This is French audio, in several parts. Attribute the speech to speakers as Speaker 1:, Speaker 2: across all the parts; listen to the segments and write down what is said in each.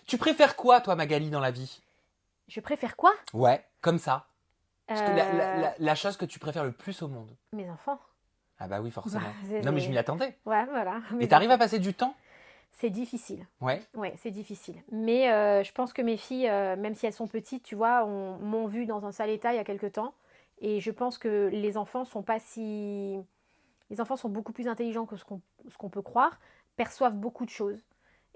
Speaker 1: Tu préfères quoi, toi, Magali, dans la vie?
Speaker 2: Je préfère quoi?
Speaker 1: Ouais, comme ça. Parce que la, la-
Speaker 2: Euh,
Speaker 1: la- la chose que tu préfères le plus au monde.
Speaker 2: Mes enfants.
Speaker 1: Ah bah oui,
Speaker 2: Bah,
Speaker 1: forcément.
Speaker 2: c'est
Speaker 1: Non, mais je m'y
Speaker 2: les-
Speaker 1: attendais.
Speaker 2: Ouais, voilà,
Speaker 1: Et
Speaker 2: mes
Speaker 1: t'arrives à
Speaker 2: enfants.
Speaker 1: passer du temps?
Speaker 2: C'est difficile.
Speaker 1: Ouais.
Speaker 2: Ouais, c'est difficile. Mais je pense que mes filles, même si elles sont petites, tu vois, m'ont vu dans un sale état il y a quelque temps. Et je pense que les enfants sont pas si... Les enfants sont beaucoup plus intelligents que ce qu'on peut croire, perçoivent beaucoup de choses.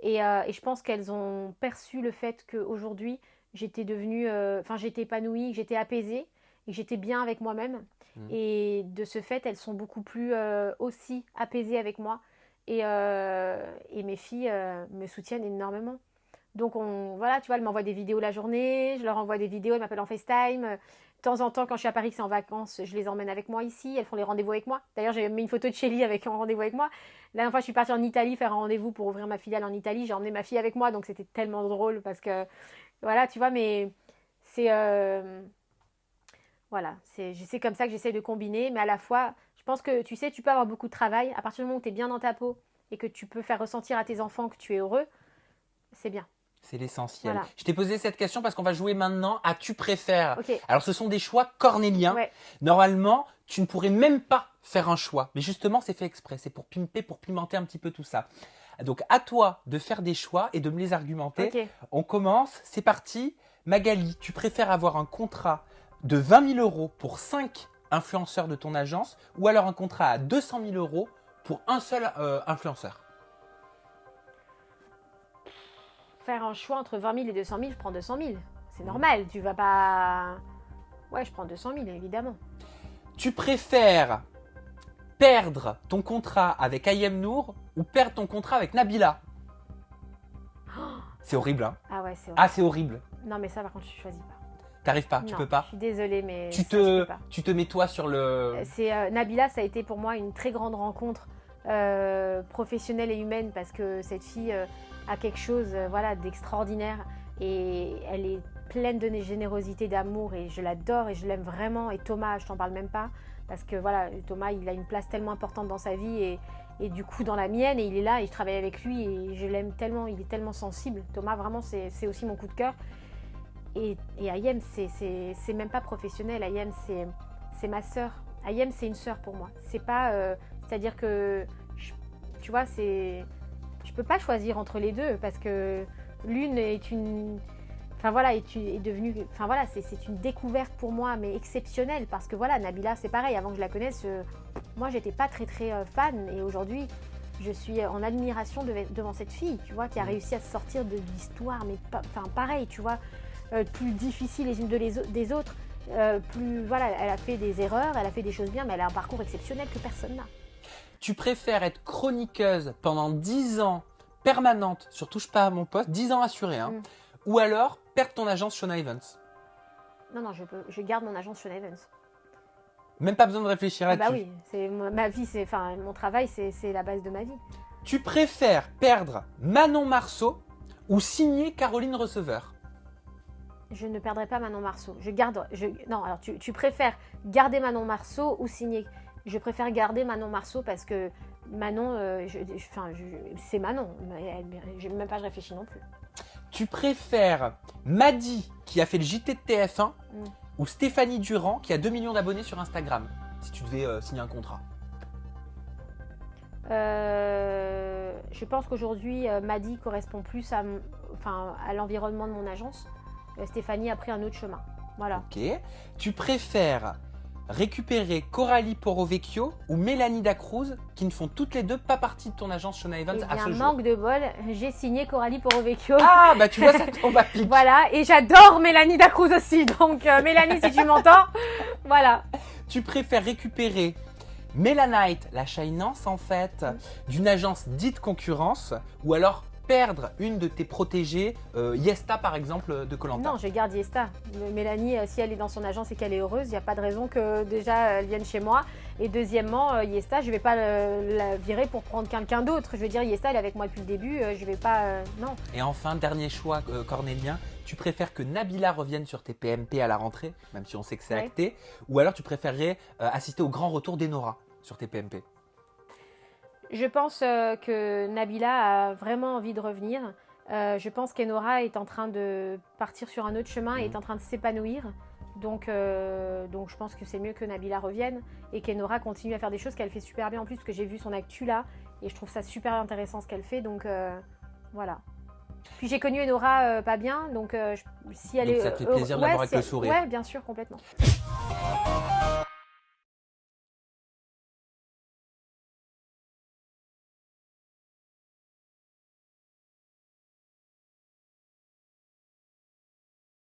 Speaker 2: Et je pense qu'elles ont perçu le fait qu'aujourd'hui, j'étais devenue... Enfin, j'étais épanouie, que j'étais apaisée, et que j'étais bien avec moi-même.
Speaker 1: Mm.
Speaker 2: Et de ce fait, elles sont beaucoup plus aussi apaisées avec moi. Et mes filles me soutiennent énormément. Donc, voilà, tu vois, elles m'envoient des vidéos la journée, je leur envoie des vidéos, elles m'appellent en FaceTime. De temps en temps, quand je suis à Paris, que c'est en vacances, je les emmène avec moi ici. Elles font les rendez-vous avec moi. D'ailleurs, j'ai mis une photo de Shelly avec un rendez-vous avec moi. La dernière fois, je suis partie en Italie faire un rendez-vous pour ouvrir ma filiale en Italie. J'ai emmené ma fille avec moi, donc c'était tellement drôle parce que, voilà, tu vois, mais c'est voilà, c'est comme ça que j'essaie de combiner, mais à la fois, je pense que tu sais, tu peux avoir beaucoup de travail. À partir du moment où tu es bien dans ta peau et que tu peux faire ressentir à tes enfants que tu es heureux, c'est bien.
Speaker 1: C'est l'essentiel.
Speaker 2: Voilà.
Speaker 1: Je t'ai posé cette question parce qu'on va jouer maintenant à Tu préfères.
Speaker 2: Ok.
Speaker 1: Alors, ce sont des choix cornéliens.
Speaker 2: Ouais.
Speaker 1: Normalement, tu ne pourrais même pas faire un choix. Mais justement, c'est fait exprès. C'est pour pimper, pour pimenter un petit peu tout ça. Donc, à toi de faire des choix et de me les argumenter.
Speaker 2: Ok.
Speaker 1: On commence. C'est parti. Magali, tu préfères avoir un contrat de 20 000 euros pour 5 influenceurs de ton agence ou alors un contrat à 200 000 euros pour un seul influenceur?
Speaker 2: Faire un choix entre 20 000 et 200 000, je prends 200 000. C'est normal. Tu vas pas. Ouais, je prends 200 000, évidemment.
Speaker 1: Tu préfères perdre ton contrat avec Ayem Nour ou perdre ton contrat avec Nabila? C'est horrible, hein?
Speaker 2: Ah ouais, c'est vrai.
Speaker 1: Ah, c'est horrible.
Speaker 2: Non, mais ça, par contre, je choisis pas.
Speaker 1: T'arrives pas, tu
Speaker 2: Non,
Speaker 1: peux
Speaker 2: je
Speaker 1: pas.
Speaker 2: suis désolée, mais
Speaker 1: Tu
Speaker 2: ça, je peux
Speaker 1: te,
Speaker 2: pas.
Speaker 1: tu te mets toi sur le.
Speaker 2: C'est Nabila, ça a été pour moi une très grande rencontre professionnelle et humaine parce que cette fille a quelque chose voilà, d'extraordinaire et elle est pleine de générosité, d'amour et je l'adore et je l'aime vraiment. Et Thomas, je t'en parle même pas parce que voilà, Thomas, il a une place tellement importante dans sa vie et du coup dans la mienne et il est là et je travaille avec lui et je l'aime tellement, il est tellement sensible. Thomas, vraiment, c'est aussi mon coup de cœur. Et Ayem, c'est même pas professionnel. Ayem, c'est ma sœur. Ayem, c'est une sœur pour moi. C'est pas, c'est-à-dire que, tu vois, je peux pas choisir entre les deux parce que l'une est une, enfin voilà, est devenue, enfin voilà, c'est une découverte pour moi, mais exceptionnelle parce que voilà, Nabila, c'est pareil. Avant que je la connaisse, moi, j'étais pas très très fan et aujourd'hui, je suis en admiration devant cette fille, tu vois, qui a réussi à se sortir de l'histoire, mais enfin pareil, tu vois, plus difficiles les unes des autres. Plus voilà, elle a fait des erreurs, elle a fait des choses bien, mais elle a un parcours exceptionnel que personne n'a.
Speaker 1: Tu préfères être chroniqueuse pendant 10 ans permanente sur Touche pas à mon poste, 10 ans assuré, hein,
Speaker 2: Mm.
Speaker 1: ou alors perdre ton agence Shona Evans?
Speaker 2: Non, non, je garde mon agence Sean Evans.
Speaker 1: Même pas besoin de réfléchir
Speaker 2: Ah bah
Speaker 1: là-dessus.
Speaker 2: oui, c'est ma vie, enfin mon travail, c'est la base de ma vie.
Speaker 1: Tu préfères perdre Manon Marceau ou signer Caroline Receveur?
Speaker 2: Je ne perdrai pas Manon Marceau. Non, alors tu préfères garder Manon Marceau ou signer? Je préfère garder Manon Marceau parce que Manon, c'est Manon. Même pas je réfléchis non plus.
Speaker 1: Tu préfères Maddy qui a fait le JT de TF1
Speaker 2: Mm.
Speaker 1: ou Stéphanie Durand qui a 2 millions d'abonnés sur Instagram si tu devais signer un contrat?
Speaker 2: Je pense qu'aujourd'hui, Maddy correspond plus à l'environnement de mon agence. Stéphanie a pris un autre chemin. Voilà.
Speaker 1: Ok. Tu préfères récupérer Coralie Porovecchio ou Mélanie Dacruz qui ne font toutes les deux pas partie de ton agence Shona Evans
Speaker 2: Et
Speaker 1: à
Speaker 2: bien,
Speaker 1: ce jour?
Speaker 2: manque de bol, j'ai signé Coralie Porovecchio.
Speaker 1: Ah bah tu vois ça tombe à pic.
Speaker 2: Voilà, et j'adore Mélanie Dacruz aussi. Donc, Mélanie, si tu m'entends, voilà.
Speaker 1: Tu préfères récupérer Mélanite, la Shinance en fait, d'une agence dite concurrence, ou alors perdre une de tes protégées, Yesta par exemple de Koh Lanta?
Speaker 2: Non, je garde Yesta. Mélanie, si elle est dans son agence et qu'elle est heureuse, il n'y a pas de raison que déjà elle vienne chez moi. Et deuxièmement, Yesta, je ne vais pas la virer pour prendre quelqu'un d'autre. Je veux dire, Yesta, elle est avec moi depuis le début. Je ne vais pas. Non.
Speaker 1: Et enfin, dernier choix cornélien, tu préfères que Nabila revienne sur tes PMP à la rentrée, même si on sait que c'est
Speaker 2: Ouais.
Speaker 1: acté, ou alors tu préférerais assister au grand retour d'Enora sur tes PMP?
Speaker 2: Je pense que Nabila a vraiment envie de revenir. Je pense qu'Enora est en train de partir sur un autre chemin et est en train de s'épanouir. Donc je pense que c'est mieux que Nabila revienne et qu'Enora continue à faire des choses qu'elle fait super bien en plus, parce que j'ai vu son actu là et je trouve ça super intéressant ce qu'elle fait. Donc voilà. Puis j'ai connu Enora pas bien, donc si elle
Speaker 1: Donc
Speaker 2: est
Speaker 1: ça te fait plaisir de la voir avec le sourire.
Speaker 2: Ouais, bien sûr, complètement.